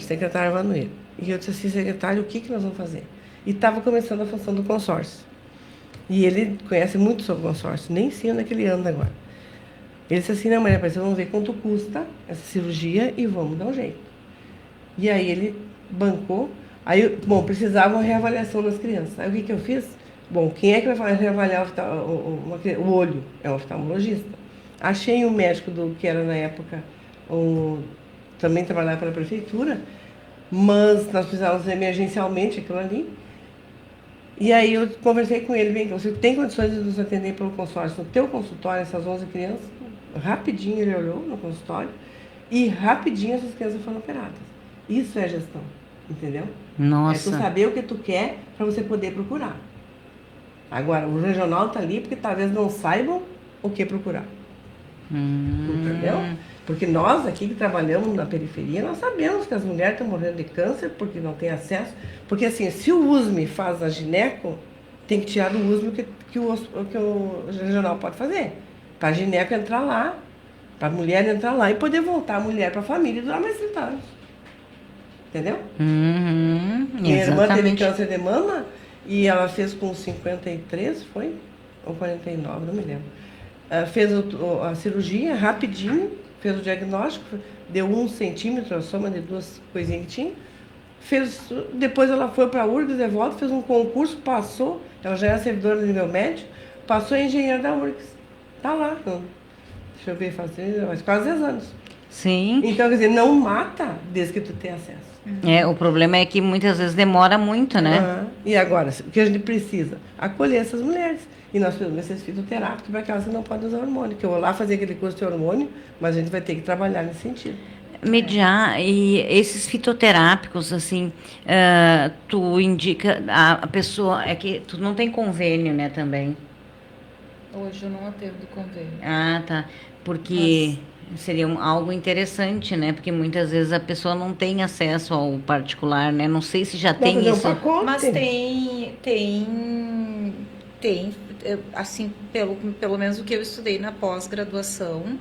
e eu disse assim, secretário, o que nós vamos fazer? E estava começando a função do consórcio. E ele conhece muito sobre o consórcio, nem sei onde é que ele anda agora. Ele disse assim, não, Maria Aparecida, vamos ver quanto custa essa cirurgia e vamos dar um jeito. E aí ele bancou, precisava uma reavaliação das crianças. Aí o que eu fiz? Bom, quem é que vai reavaliar o olho? É o oftalmologista. Achei um médico que era na época, também trabalhava pela prefeitura, mas nós precisávamos emergencialmente aquilo ali. E aí eu conversei com ele, bem, você tem condições de nos atender pelo consórcio no teu consultório, essas 11 crianças? Rapidinho ele olhou no consultório e rapidinho essas crianças foram operadas. Isso é gestão. Entendeu? Nossa. É tu saber o que tu quer para você poder procurar. Agora, o regional tá ali porque talvez não saibam o que procurar. Entendeu? Porque nós aqui que trabalhamos na periferia, nós sabemos que as mulheres estão morrendo de câncer porque não têm acesso. Porque assim, se o USME faz a gineco, tem que tirar do USME que o regional pode fazer. Para a gineco entrar lá, para a mulher entrar lá e poder voltar a mulher para a família e durar mais 30 anos. Entendeu? Minha irmã teve câncer de mama e ela fez com 53, foi? Ou 49, não me lembro. Fez a cirurgia rapidinho, fez o diagnóstico, deu 1 centímetro, a soma de 2 coisinhas que tinha. Depois ela foi para a URGS de volta, fez um concurso, passou, ela já era servidora de nível médio, passou em engenheira da URGS. Tá lá, deixa eu ver, faz quase 10 anos. Sim. Então, quer dizer, não mata desde que tu tenha acesso. O problema é que muitas vezes demora muito, né? E agora, o que a gente precisa? Acolher essas mulheres. E nós precisamos desses fitoterápicos para aquelas que não podem usar hormônio. Que eu vou lá fazer aquele curso de hormônio, mas a gente vai ter que trabalhar nesse sentido. Mediar, e esses fitoterápicos, assim, tu indica a pessoa, é que tu não tem convênio, né, também? Hoje eu não atendo convênio. Ah, tá. Porque seria algo interessante, né? Porque muitas vezes a pessoa não tem acesso ao particular, né? Não sei se já tem isso. Mas tem, assim, pelo menos o que eu estudei na pós-graduação,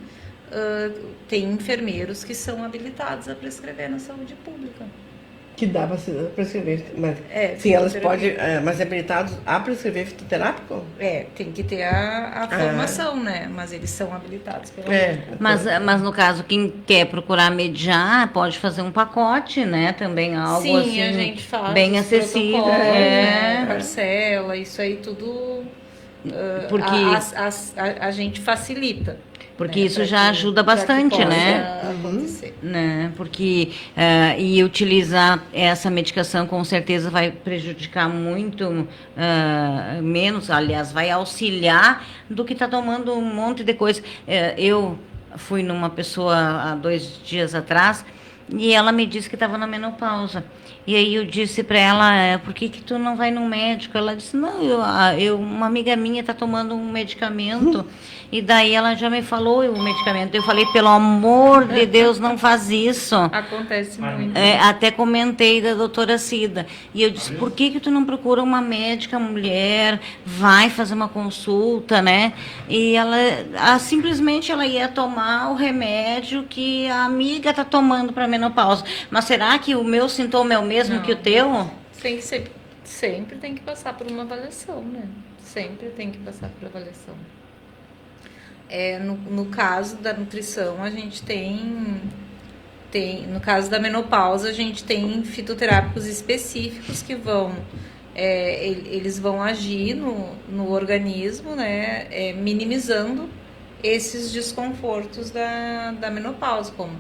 tem enfermeiros que são habilitados a prescrever na saúde pública. Que dá para prescrever, mas sim, elas podem, mas habilitados a prescrever fitoterápico? Tem que ter a formação, né? Mas eles são habilitados pela Mas no caso, quem quer procurar mediar, pode fazer um pacote, né? Também algo sim, assim, a gente faz bem acessível. Parcela, isso aí tudo porque a gente facilita. Porque isso já ajuda bastante, né? Né? Porque e utilizar essa medicação com certeza vai prejudicar muito menos, aliás, vai auxiliar do que tá tomando um monte de coisa. Eu fui numa pessoa há 2 dias atrás e ela me disse que estava na menopausa. E aí eu disse para ela, por que tu não vai no médico? Ela disse, não, uma amiga minha está tomando um medicamento. E daí ela já me falou o medicamento. Eu falei, pelo amor de Deus, não faz isso. Acontece muito. Até comentei da doutora Cida. E eu disse, por que tu não procura uma médica mulher, vai fazer uma consulta, né? E ela simplesmente ela ia tomar o remédio que a amiga está tomando para menopausa. Mas será que o meu sintoma é o mesmo que o teu? Sempre tem que passar por uma avaliação, né? Sempre tem que passar por avaliação. No caso da nutrição, a gente tem no caso da menopausa, a gente tem fitoterápicos específicos que eles vão agir no organismo, né, minimizando esses desconfortos da menopausa, como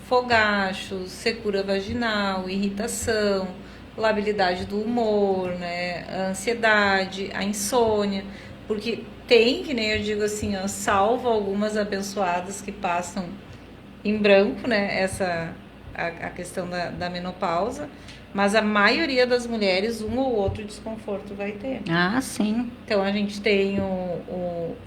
fogachos, secura vaginal, irritação, labilidade do humor, né, a ansiedade, a insônia, porque tem, que nem eu digo assim, salvo algumas abençoadas que passam em branco, né, a questão da menopausa, mas a maioria das mulheres, um ou outro desconforto vai ter. Ah, sim. Então, a gente tem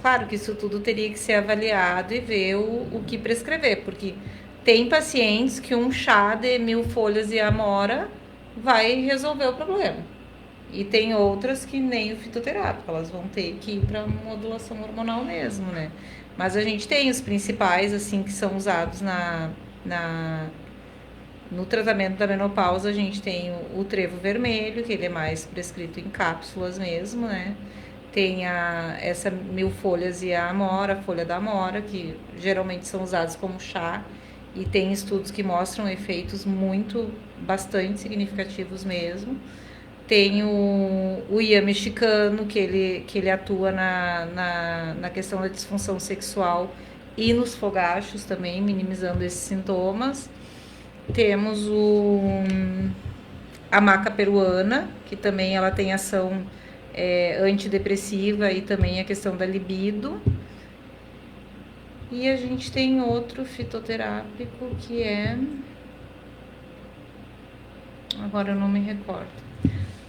claro que isso tudo teria que ser avaliado e ver o que prescrever, porque tem pacientes que um chá de 1000 folhas de amora vai resolver o problema. E tem outras que nem o fitoterápico, elas vão ter que ir para modulação hormonal mesmo, né? Mas a gente tem os principais, assim, que são usados no tratamento da menopausa. A gente tem o trevo vermelho, que ele é mais prescrito em cápsulas mesmo, né? Tem essa 1000 folhas e a amora, a folha da amora, que geralmente são usados como chá. E tem estudos que mostram efeitos bastante significativos mesmo. Tem o IAM mexicano, que ele atua na questão da disfunção sexual e nos fogachos também, minimizando esses sintomas. Temos a maca peruana, que também ela tem ação antidepressiva e também a questão da libido. E a gente tem outro fitoterápico que Agora eu não me recordo.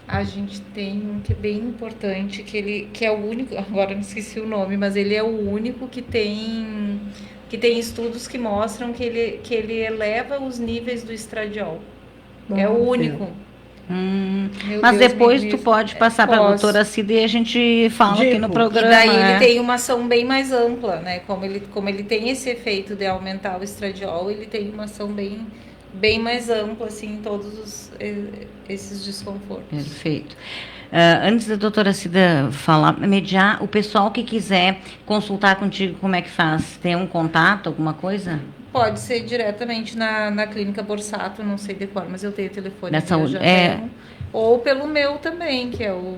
A gente tem um que é bem importante, que é o único, agora eu me esqueci o nome, mas ele é o único que tem estudos que mostram que ele eleva os níveis do estradiol. É o único. Mas Deus, depois tu pode passar para a doutora Cida e a gente fala aqui no programa. E daí ele tem uma ação bem mais ampla, né? Como ele tem esse efeito de aumentar o estradiol, ele tem uma ação bem mais ampla, assim, em todos esses desconfortos. Perfeito. Antes da doutora Cida falar, mediar, o pessoal que quiser consultar contigo, como é que faz? Tem um contato, alguma coisa? Pode ser diretamente na Clínica Borsato, não sei de qual, mas eu tenho o telefone. Da saúde. Ou pelo meu também, que é o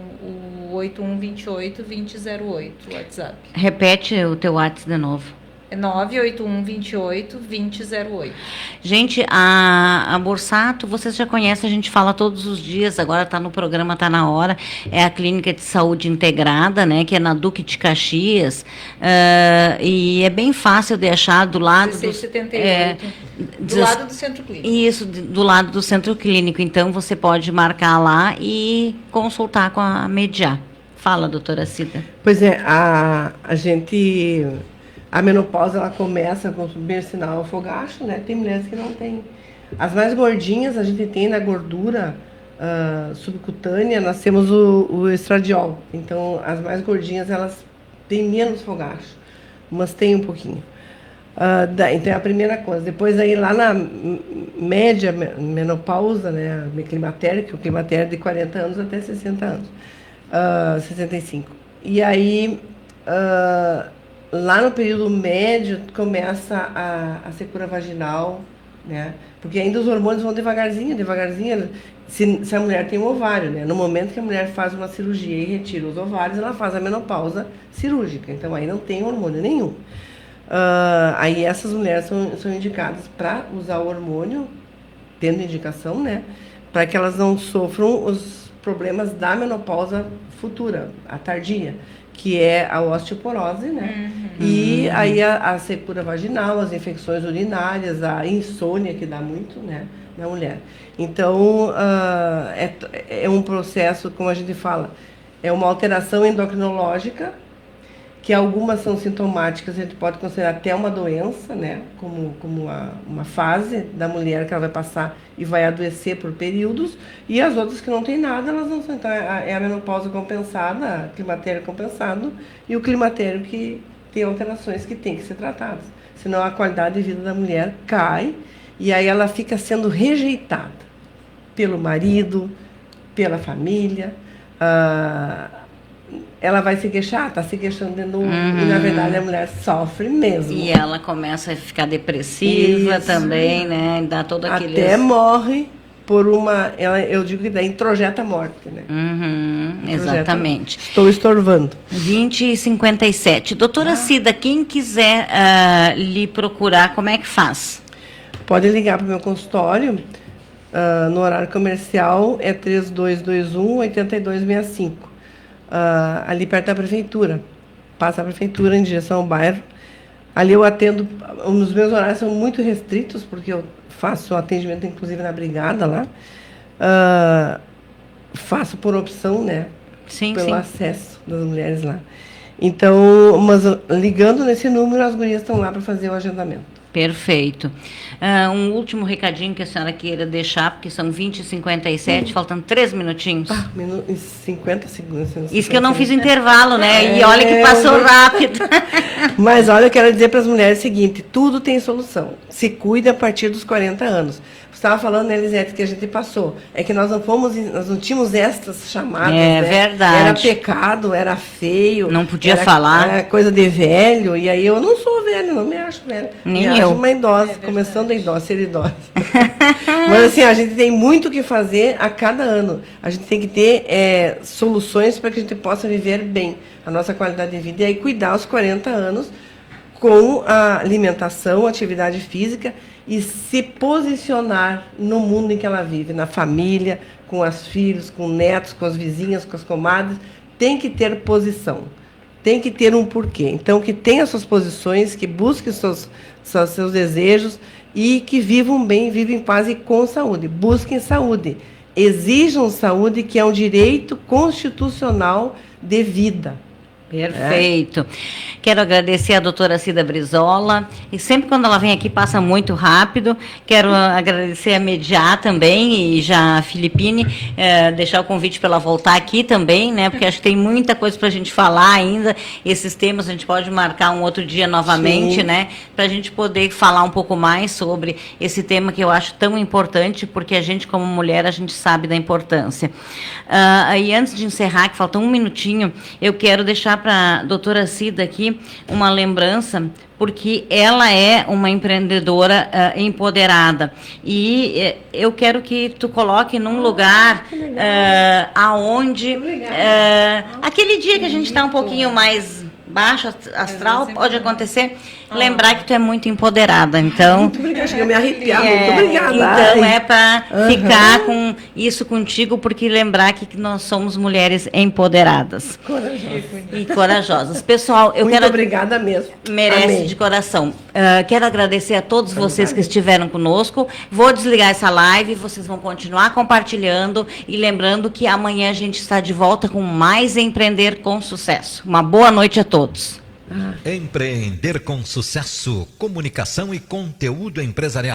8128-2008, WhatsApp. Repete o teu WhatsApp de novo. 98128-2008. Gente, a Borsato, vocês já conhecem, a gente fala todos os dias, agora está no programa, está na hora, é a Clínica de Saúde Integrada, né, que é na Duque de Caxias, e é bem fácil de achar do lado... 1678, do lado do Centro Clínico. Isso, do lado do Centro Clínico, então você pode marcar lá e consultar com a Mediar. Fala, doutora Cida. Pois é, a gente... A menopausa, ela começa com o primeiro sinal, o fogacho, né? Tem mulheres que não têm. As mais gordinhas, a gente tem na gordura subcutânea, nós temos o estradiol. Então, as mais gordinhas, elas têm menos fogacho, mas tem um pouquinho. Então, é a primeira coisa. Depois, aí, lá na média menopausa, né? Climatério, que é o climatério de 40 anos até 60 anos. 65. E aí... lá no período médio começa a secura vaginal, né? Porque ainda os hormônios vão devagarzinho, se a mulher tem um ovário, né? No momento que a mulher faz uma cirurgia e retira os ovários, ela faz a menopausa cirúrgica, então aí não tem hormônio nenhum. Aí essas mulheres são indicadas para usar o hormônio, tendo indicação, né? Para que elas não sofram os problemas da menopausa futura, a tardia, que é a osteoporose, né? E aí a secura vaginal, as infecções urinárias, a insônia, que dá muito, né, na mulher. Então, é um processo, como a gente fala, é uma alteração endocrinológica, que algumas são sintomáticas, a gente pode considerar até uma doença, né, como uma fase da mulher que ela vai passar e vai adoecer por períodos, e as outras que não tem nada, elas não são. Então, é a menopausa compensada, o climatério compensado, e o climatério que tem alterações que tem que ser tratadas. Senão a qualidade de vida da mulher cai, e aí ela fica sendo rejeitada pelo marido, pela família, ela vai se queixar, está se queixando de novo, e na verdade a mulher sofre mesmo. E ela começa a ficar depressiva também, né? Dá todo aquele... Até morre por eu digo que daí introjeta a morte, né? Exatamente. Estou estorvando. 20h57. Doutora Cida, quem quiser lhe procurar, como é que faz? Pode ligar para o meu consultório, no horário comercial, é 3221-8265. Ali perto da prefeitura. Passa a prefeitura em direção ao bairro. Ali eu atendo, os meus horários são muito restritos, porque eu faço atendimento, inclusive, na brigada lá. Faço por opção, né? Pelo acesso das mulheres lá. Então, mas ligando nesse número, as gurias estão lá para fazer o agendamento. Perfeito. Um último recadinho que a senhora queira deixar, porque são 20h57, faltando 3 minutinhos. 50 segundos. Isso que eu não fiz intervalo, né? E olha que passou rápido. Mas olha, eu quero dizer para as mulheres o seguinte, tudo tem solução. Se cuida a partir dos 40 anos. Você estava falando, né, Elisete, que a gente passou. É que nós não tínhamos estas chamadas. É, né? Verdade. Era pecado, era feio. Não podia falar. Era coisa de velho. E aí eu não sou velho, não me acho velho. Nem me eu. acho uma idosa, começando a idosa, ser idosa. Mas assim, a gente tem muito o que fazer a cada ano. A gente tem que ter soluções para que a gente possa viver bem a nossa qualidade de vida. E aí cuidar aos 40 anos com a alimentação, atividade física e se posicionar no mundo em que ela vive, na família, com os filhos, com netos, com as vizinhas, com as comadres. Tem que ter posição, tem que ter um porquê. Então, que tenha suas posições, que busque seus desejos e que vivam bem, vivam em paz e com saúde. Busquem saúde. exijam saúde, que é um direito constitucional de vida. Perfeito. Quero agradecer a doutora Cida Brizola, e sempre quando ela vem aqui passa muito rápido. Quero agradecer a Mediar também, e já a Filipine, deixar o convite para ela voltar aqui também, né, porque acho que tem muita coisa para a gente falar ainda. Esses temas a gente pode marcar um outro dia novamente, né, para a gente poder falar um pouco mais sobre esse tema que eu acho tão importante, porque a gente, como mulher, a gente sabe da importância. E antes de encerrar, que falta um minutinho, eu quero deixar para a doutora Cida aqui uma lembrança, porque ela é uma empreendedora empoderada. E eu quero que tu coloque num lugar aonde... aquele dia que a gente está um pouquinho mais baixo astral, pode acontecer, lembrar que tu é muito empoderada. Então, muito obrigada, eu me arrepiar, muito obrigada. Então é para ficar com isso contigo, porque lembrar que nós somos mulheres empoderadas. E corajosas. Pessoal, eu muito quero... obrigada mesmo. Merece. Amém. De coração. Quero agradecer a todos vocês que estiveram conosco. Vou desligar essa live, vocês vão continuar compartilhando, e lembrando que amanhã a gente está de volta com mais Empreender com Sucesso. Uma boa noite a todos. Empreender com Sucesso, comunicação e conteúdo empresarial.